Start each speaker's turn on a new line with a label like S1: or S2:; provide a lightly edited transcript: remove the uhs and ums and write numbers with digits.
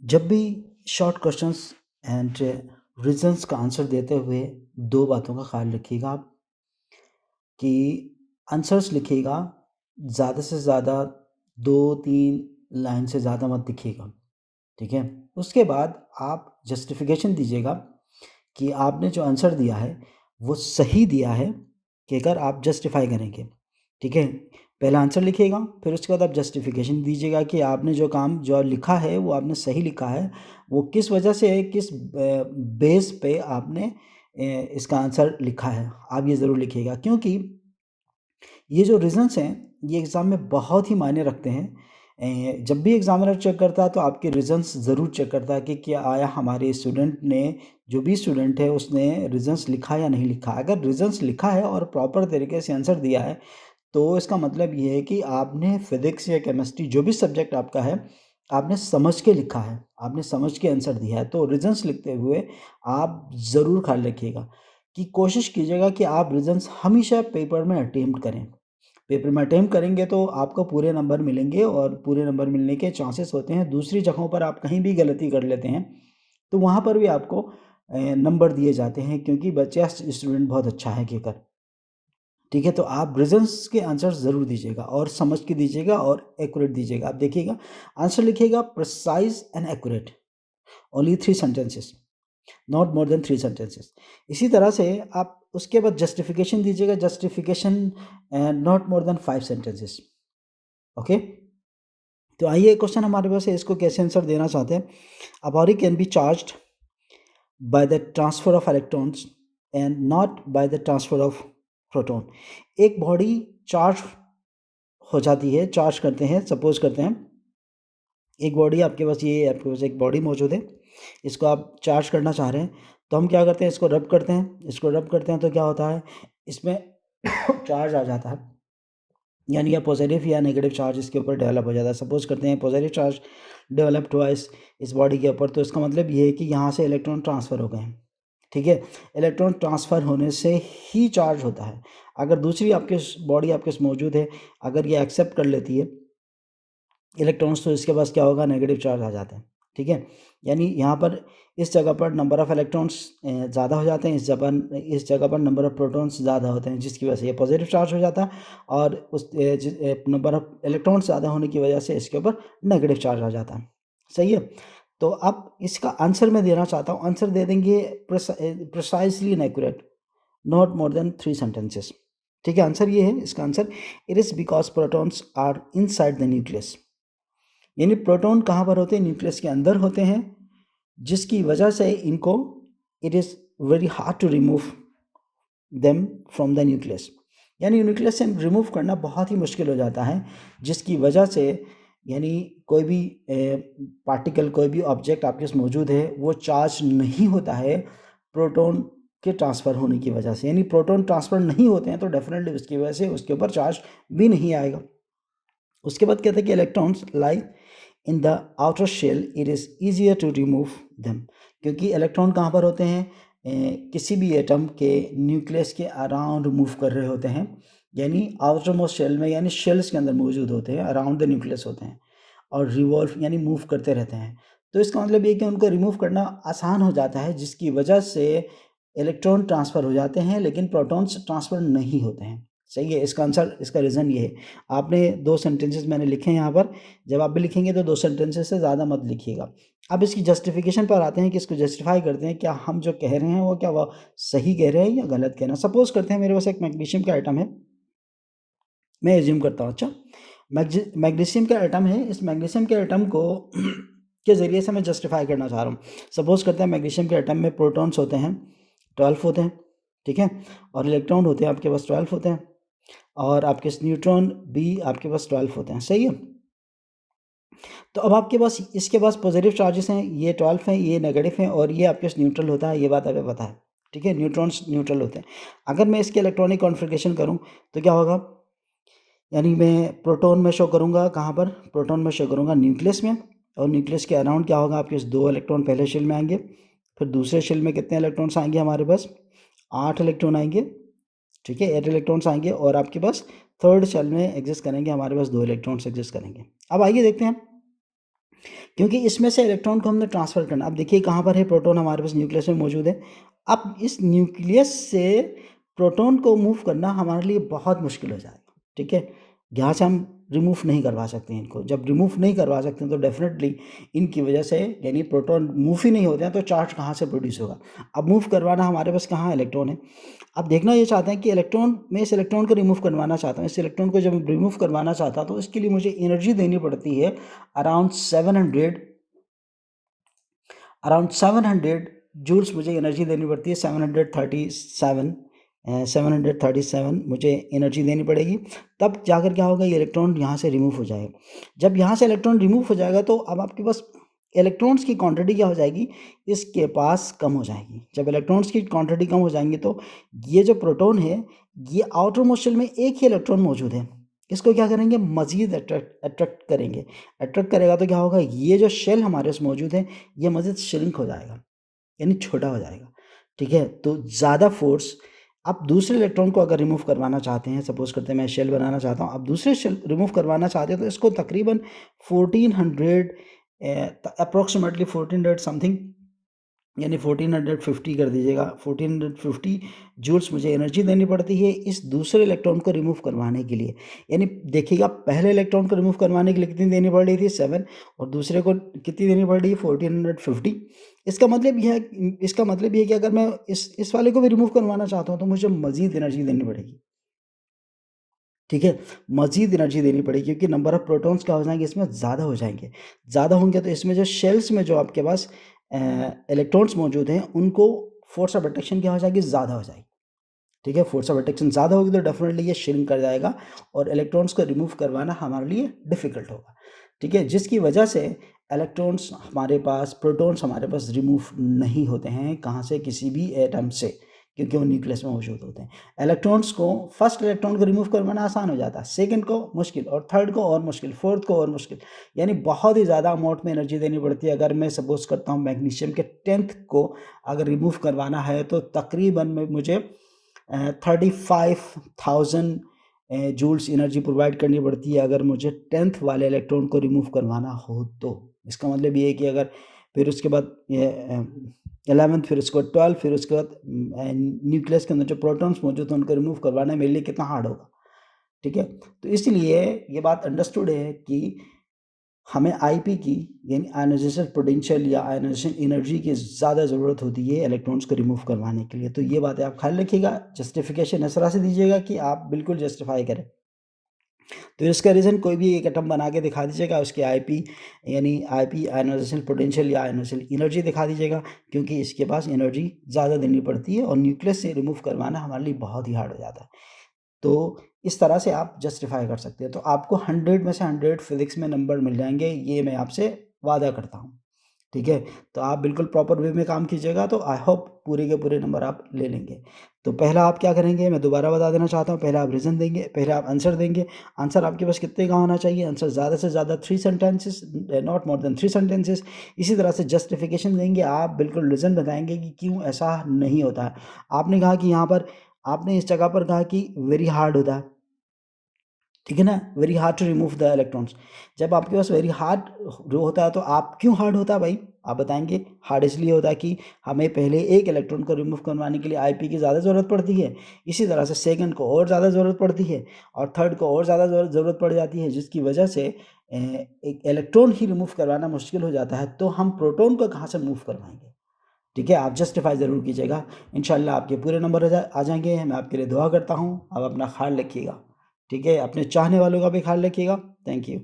S1: जब भी short questions and reasons का आंसर देते हुए दो बातों का ख्याल रखिएगा आप कि आंसर्स लिखिएगा, ज़्यादा से ज़्यादा 2-3 लाइन से ज़्यादा मत लिखिएगा, ठीक है? उसके बाद आप जस्टिफिकेशन दीजिएगा कि आपने जो आंसर दिया है वो सही दिया है कि अगर आप जस्टिफाई करेंगे, ठीक है? पहला आंसर लिखिएगा, फिर उसके बाद आप जस्टिफिकेशन दीजिएगा कि आपने जो लिखा है वो आपने सही लिखा है, वो किस वजह से, किस बेस पे आपने इसका आंसर लिखा है, आप ये ज़रूर लिखिएगा। क्योंकि ये जो रीज़न्स हैं, ये एग्ज़ाम में बहुत ही मायने रखते हैं। जब भी एग्ज़ामिनर चेक करता है तो आपके रीज़न्स ज़रूर चेक करता है कि क्या आया हमारे स्टूडेंट ने, जो भी स्टूडेंट है उसने रीज़न्स लिखा या नहीं लिखा। अगर रीज़न्स लिखा है और प्रॉपर तरीके से आंसर दिया है, तो इसका मतलब ये है कि आपने फिज़िक्स या केमिस्ट्री जो भी सब्जेक्ट आपका है, आपने समझ के लिखा है, आपने समझ के आंसर दिया है। तो रीज़न्स लिखते हुए आप ज़रूर ख़्याल रखिएगा कि कोशिश कीजिएगा कि आप रीज़न्स हमेशा पेपर में अटेम्प्ट करें। पेपर में अटेम्प्ट करेंगे तो आपको पूरे नंबर मिलेंगे और पूरे नंबर मिलने के चांसेस होते हैं। दूसरी जगहों पर आप कहीं भी गलती कर लेते हैं, तो वहाँ पर भी आपको नंबर दिए जाते हैं क्योंकि बच्चा स्टूडेंट बहुत अच्छा है केकर, ठीक है? तो आप रीज़न्स के आंसर ज़रूर दीजिएगा और समझ के दीजिएगा और एक्यूरेट दीजिएगा। आप देखिएगा, आंसर लिखिएगा precise and accurate, only 3 sentences, not more than 3 sentences. इसी तरह से आप उसके बाद जस्टिफिकेशन दीजिएगा, justification not more then 5 sentences, okay? तो आइए क्वेश्चन हमारे पास है, इसको कैसे आंसर देना चाहते हैं। A body can be charged by the transfer of electrons and not by the transfer of proton. एक बॉडी चार्ज हो जाती है, चार्ज करते हैं, सपोज करते हैं एक बॉडी आपके पास, ये आपके पास एक बॉडी मौजूद है, इसको आप चार्ज करना चाह रहे हैं, तो हम क्या करते हैं, इसको रब करते हैं, इसको रब करते हैं तो क्या होता है, इसमें चार्ज आ जाता है, यानी या पॉजिटिव या नेगेटिव चार्ज इसके ऊपर डेवलप हो जाता है। सपोज करते हैं पॉजिटिव चार्ज डेवलप्ड हुआ इस बॉडी के ऊपर, तो इसका मतलब ये है कि यहाँ से इलेक्ट्रॉन ट्रांसफ़र हो गए हैं, ठीक है? इलेक्ट्रॉन ट्रांसफ़र होने से ही चार्ज होता है। अगर दूसरी आपके बॉडी आपके पास मौजूद है, अगर ये एक्सेप्ट कर लेती है इलेक्ट्रॉन्स, तो इसके पास क्या होगा, नेगेटिव चार्ज आ जाते हैं, ठीक है? यानी यहाँ पर इस जगह पर नंबर ऑफ़ इलेक्ट्रॉन्स ज़्यादा हो जाते हैं, इस जगह पर नंबर ऑफ़ प्रोटॉन्स ज़्यादा होते हैं, जिसकी वजह से ये पॉजिटिव चार्ज हो जाता है, और उस नंबर ऑफ़ इलेक्ट्रॉन्स ज़्यादा होने की वजह से इसके ऊपर नेगेटिव चार्ज आ जाता है। सही है? तो अब इसका आंसर मैं देना चाहता हूँ, आंसर दे देंगे precisely and accurate, not more than 3 sentences, ठीक है? आंसर ये है, इसका आंसर, it is because protons are inside the nucleus. यानी प्रोटॉन कहाँ पर होते हैं, न्यूक्लियस के अंदर होते हैं, जिसकी वजह से इनको it is very hard to remove them from the nucleus. यानी न्यूक्लियस से रिमूव करना बहुत ही मुश्किल हो जाता है, जिसकी वजह से यानी कोई भी पार्टिकल, कोई भी ऑब्जेक्ट आपके पास मौजूद है, वो चार्ज नहीं होता है प्रोटॉन के ट्रांसफ़र होने की वजह से। यानी प्रोटॉन ट्रांसफ़र नहीं होते हैं तो डेफिनेटली उसकी वजह से उसके ऊपर चार्ज भी नहीं आएगा। उसके बाद कहते हैं कि electrons lie in the outer shell, it is easier to remove them. क्योंकि इलेक्ट्रॉन कहाँ पर होते हैं, किसी भी एटम के न्यूक्लियस के अराउंड मूव कर रहे होते हैं, यानी आउटर मोस्ट शेल में, यानी शेल्स के अंदर मौजूद होते हैं, अराउंड द न्यूक्लियस होते हैं, और रिवॉल्व यानी मूव करते रहते हैं। तो इसका मतलब ये कि उनको रिमूव करना आसान हो जाता है, जिसकी वजह से इलेक्ट्रॉन ट्रांसफ़र हो जाते हैं, लेकिन प्रोटॉन्स ट्रांसफ़र नहीं होते हैं। सही है? इसका आंसर, इसका रीज़न ये है। आपने 2 सेंटेंसेस मैंने लिखे हैं यहाँ पर, जब आप भी लिखेंगे तो 2 सेंटेंसेस से ज़्यादा मत लिखिएगा। अब इसकी जस्टिफिकेशन पर आते हैं कि इसको जस्टिफाई करते हैं, क्या हम जो कह रहे हैं वो क्या वो सही कह रहे हैं या गलत कह रहे हैं। सपोज़ करते हैं मेरे पास एक मैग्नीशियम का एटम है, मैं एज्यूम करता हूँ, अच्छा मैग्नीशियम का एटम है, इस मैग्नीशियम के एटम को के ज़रिए से मैं जस्टिफाई करना चाह रहा हूँ। सपोज़ करते हैं मैग्नीशियम के एटम में प्रोटॉन्स होते हैं 12 होते हैं, ठीक है? और इलेक्ट्रॉन होते हैं आपके पास 12 होते हैं, और आपके न्यूट्रॉन भी आपके पास 12 होते हैं, सही है? तो अब आपके पास, इसके पास पॉजिटिव चार्जेस हैं, ये 12 हैं, ये नेगेटिव हैं, और ये आपके पास न्यूट्रल होता है, ये बात हमें पता है, ठीक है? न्यूट्रॉन्स न्यूट्रल होते हैं। अगर मैं इसके इलेक्ट्रॉनिक कॉन्फ़िगरेशन करूँ तो क्या होगा, यानी मैं प्रोटॉन में शो करूँगा, कहाँ पर, प्रोटॉन में शो करूँगा न्यूक्लियस में, और न्यूक्लियस के अराउंड क्या होगा, आपके पास 2 इलेक्ट्रॉन पहले शेल में आएंगे, फिर दूसरे शेल में कितने इलेक्ट्रॉन्स आएंगे हमारे पास, 8 इलेक्ट्रॉन आएंगे, ठीक है? 8 इलेक्ट्रॉन्स आएंगे, और आपके पास थर्ड शेल में एग्जिस्ट करेंगे, हमारे पास 2 इलेक्ट्रॉन्स एग्जिस्ट करेंगे। अब आइए देखते हैं क्योंकि इसमें से इलेक्ट्रॉन को हमने ट्रांसफ़र करना। अब देखिए कहाँ पर है, प्रोटॉन हमारे पास न्यूक्लियस में मौजूद है। अब इस न्यूक्लियस से प्रोटॉन को मूव करना हमारे लिए बहुत मुश्किल हो जाएगा, ठीक है। यहाँ से हम रिमूव नहीं करवा सकते हैं इनको। जब रिमूव नहीं करवा सकते हैं तो डेफिनेटली इनकी वजह से, यानी प्रोटॉन मूव ही नहीं होते हैं तो चार्ज कहाँ से प्रोड्यूस होगा। अब मूव करवाना हमारे पास कहाँ इलेक्ट्रॉन है। अब देखना ये चाहते हैं कि इलेक्ट्रॉन, मैं इस इलेक्ट्रॉन को रिमूव करवाना चाहता हूँ। इस इलेक्ट्रॉन को जब रिमूव करवाना चाहता हूँ तो इसके लिए मुझे एनर्जी देनी पड़ती है अराउंड 700 जूल्स मुझे एनर्जी देनी पड़ती है। 737 मुझे एनर्जी देनी पड़ेगी, तब जाकर क्या होगा, ये इलेक्ट्रॉन यहाँ से रिमूव हो जाएगा। जब यहाँ से इलेक्ट्रॉन रिमूव हो जाएगा तो अब आपके पास इलेक्ट्रॉन्स की क्वांटिटी क्या हो जाएगी, इसके पास कम हो जाएगी। जब इलेक्ट्रॉन्स की क्वांटिटी कम हो जाएंगी तो ये जो प्रोटॉन है, ये आउटर मोस्ट शेल में एक ही इलेक्ट्रॉन मौजूद है, इसको क्या करेंगे, मज़ीद अट्रैक्ट करेंगे। अट्रैक्ट करेगा तो क्या होगा, ये जो शेल हमारे पास मौजूद है ये मज़ीद श्रिंक हो जाएगा, यानी छोटा हो जाएगा, ठीक है। तो ज़्यादा फोर्स, आप दूसरे इलेक्ट्रॉन को अगर रिमूव करवाना चाहते हैं, सपोज करते हैं मैं शेल बनाना चाहता हूँ, आप दूसरे शेल रिमूव करवाना चाहते हैं तो इसको तकरीबन 1400 अप्रोक्सीमेटली 1400 समथिंग, यानी 1450 कर दीजिएगा। 1450 जूल्स मुझे एनर्जी देनी पड़ती है इस दूसरे इलेक्ट्रॉन को रिमूव करवाने के लिए। यानी देखिएगा, पहले इलेक्ट्रॉन को रिमूव करवाने के लिए कितनी देनी पड़ रही थी, 7, और दूसरे को कितनी देनी पड़ रही है, 1450। इसका मतलब यह है, कि अगर मैं इस वाले को भी रिमूव करवाना चाहता हूँ तो मुझे मज़ीद एनर्जी देनी पड़ेगी, ठीक है। मज़ीद एनर्जी देनी पड़ेगी क्योंकि नंबर ऑफ़ प्रोटॉन्स क्या हो जाएंगे, इसमें ज़्यादा हो जाएंगे। ज़्यादा होंगे तो इसमें जो शेल्स में जो आपके पास इलेक्ट्रॉन्स मौजूद हैं, उनको फोर्स ऑफ अट्रैक्शन क्या हो जाएगी, ज़्यादा हो जाएगी, ठीक है। फोर्स ऑफ अट्रैक्शन ज़्यादा होगी तो डेफिनेटली ये श्रिंक कर जाएगा और इलेक्ट्रॉन्स को रिमूव करवाना हमारे लिए डिफ़िकल्ट होगा, ठीक है। जिसकी वजह से इलेक्ट्रॉन्स हमारे पास, प्रोटॉन्स हमारे पास रिमूव नहीं होते हैं कहाँ से, किसी भी एटम से, क्योंकि वो न्यूक्लियस में मौजूद होते हैं। इलेक्ट्रॉन्स को, फर्स्ट इलेक्ट्रॉन को रिमूव करवाना आसान हो जाता है, सेकंड को मुश्किल, और थर्ड को और मुश्किल, फोर्थ को और मुश्किल, यानी बहुत ही ज़्यादा अमाउंट में एनर्जी देनी पड़ती है। अगर मैं सपोज करता हूँ मैग्नीशियम के 10th को अगर रिमूव करवाना है तो तकरीबन में मुझे 35,000 जूल्स एनर्जी प्रोवाइड करनी पड़ती है अगर मुझे 10th वाले इलेक्ट्रॉन को रिमूव करवाना हो तो। इसका मतलब ये है कि अगर फिर उसके बाद 11th, फिर उसके बाद 12, फिर उसके बाद न्यूक्लियस के अंदर जो प्रोटॉन्स मौजूद हैं उनको रिमूव करवाना मेरे लिए कितना हार्ड होगा, ठीक है। तो इसलिए ये बात अंडरस्टूड है कि हमें आईपी की, यानी आयनाइजेशन पोटेंशियल या आयनाइजेशन एनर्जी की ज़्यादा ज़रूरत होती है इलेक्ट्रॉन्स को रिमूव करवाने के लिए। तो ये बातें आप ख्याल रखिएगा। जस्टिफिकेशन इस तरह से दीजिएगा कि आप बिल्कुल जस्टिफाई करें। तो इसका रीज़न कोई भी एक एटम बना के दिखा दीजिएगा, उसके आईपी, यानी आईपी आयनाइजेशन पोटेंशियल या आयनाइजेशन एनर्जी दिखा दीजिएगा, क्योंकि इसके पास एनर्जी ज़्यादा देनी पड़ती है और न्यूक्लियस से रिमूव करवाना हमारे लिए बहुत ही हार्ड हो जाता है। तो इस तरह से आप जस्टिफाई कर सकते हैं। तो आपको 100 में से 100 फिज़िक्स में नंबर मिल जाएंगे, ये मैं आपसे वादा करता हूँ, ठीक है। तो आप बिल्कुल प्रॉपर वे में काम कीजिएगा तो आई होप पूरे के पूरे नंबर आप ले लेंगे। तो पहला आप क्या करेंगे, मैं दोबारा बता देना चाहता हूँ, पहले आप रीज़न देंगे, पहले आप आंसर देंगे। आंसर आपके पास कितने का होना चाहिए, आंसर ज़्यादा से ज़्यादा 3 sentences, not more than 3 sentences. इसी तरह से जस्टिफिकेशन देंगे, आप बिल्कुल रीज़न बताएंगे कि क्यों ऐसा नहीं होता है। आपने कहा कि यहाँ पर, आपने इस जगह पर कहा कि वेरी हार्ड होता है, ठीक है ना, very hard to remove the electrons. जब आपके पास वेरी हार्ड जो होता है तो आप क्यों हार्ड होता है भाई, आप बताएंगे। हार्ड इसलिए होता है कि हमें पहले एक इलेक्ट्रॉन को रिमूव करवाने के लिए आईपी की ज़्यादा ज़रूरत पड़ती है, इसी तरह से सेकंड को और ज़्यादा ज़रूरत पड़ती है, और थर्ड को और ज़्यादा ज़रूरत पड़ जाती है, जिसकी वजह से एक इलेक्ट्रॉन ही रिमूव करवाना मुश्किल हो जाता है। तो हम प्रोटॉन को कहाँ से मूव करवाएंगे, ठीक है। आप जस्टिफाई ज़रूर कीजिएगा, इंशाल्लाह आपके पूरे नंबर आ जाएंगे। मैं आपके लिए दुआ करता हूँ। आप अपना ख्याल रखिएगा, ठीक है। अपने चाहने वालों का भी ख्याल रखिएगा। Thank you.